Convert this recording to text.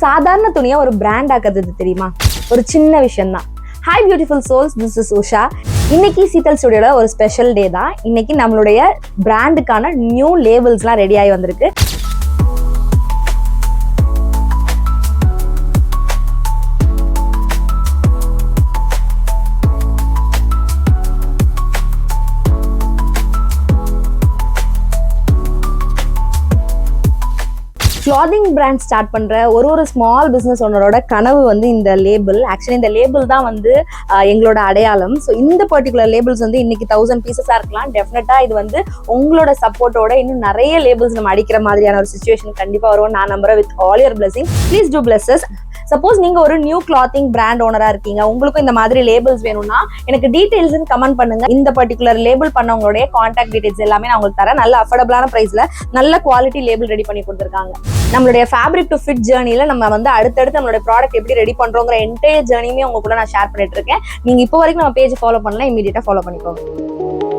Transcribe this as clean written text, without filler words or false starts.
சாதாரண துணியை ஒரு பிராண்ட் ஆக்குறது தெரியுமா? ஒரு சின்ன விஷயம் தான். Hi beautiful souls, this is Usha. இன்னைக்கு சீத்தல் ஸ்டுடியோல ஒரு ஸ்பெஷல் டே தான். இன்னைக்கு நம்மளுடைய பிராண்டுக்கான நியூ லேபிள்ஸ்லாம் ரெடி ஆகி வந்திருக்கு. கிளாத்திங் பிராண்ட் ஸ்டார்ட் பண்ற ஒரு ஸ்மால் பிசினஸ் ஓனரோட கனவு வந்து இந்த லேபிள். ஆக்சுவலி இந்த லேபிள் தான் வந்து எங்களோட அடையாளம். ஸோ இந்த பர்டிகுலர் லேபிள்ஸ் வந்து இன்னைக்கு 1000 பீசஸா இருக்கலாம். டெஃபினட்டா இது வந்து உங்களோட சப்போர்ட்டோட இன்னும் நிறைய லேபிள்ஸ் நம்ம அடிக்கிற மாதிரியான ஒரு சிச்சுவேஷன் கண்டிப்பா வரும் நான் நம்புறேன். With all your blessing, please do bless us. Suppose நீங்க ஒரு நியூ கிளாத்திங் பிராண்ட் ஓனரா இருக்கீங்க, உங்களுக்கும் இந்த மாதிரி லேபிள்ஸ் வேணும்னா எனக்கு டீடைல்ஸ் கமெண்ட் பண்ணுங்க. இந்த பர்டிகுலர் லேபிள் பண்ணவங்களுடைய கான்டாக்ட் டீடைல்ஸ் எல்லாமே நான் உங்களுக்கு தரேன். நல்ல அஃபோர்டபுளான பிரைஸ்ல நல்ல குவாலிட்டி லேபிள் ரெடி பண்ணி கொடுத்துருக்காங்க. நம்மளுடைய ஃபேப்ரிக் டு ஃபிட் ஜேர்னில நம்ம வந்து அடுத்தடுத்து நம்மளுடைய ப்ராடக்ட் எப்படி ரெடி பண்றோங்கிற என்டையர் ஜேர்னியுமே உங்க கூட நான் ஷேர் பண்ணிட்டு இருக்கேன். நீங்க இப்போ வரைக்கும் நம்ம பேஜ் ஃபாலோ பண்ணலாம், இமீடியட்டா ஃபாலோ பண்ணிக்கோங்க.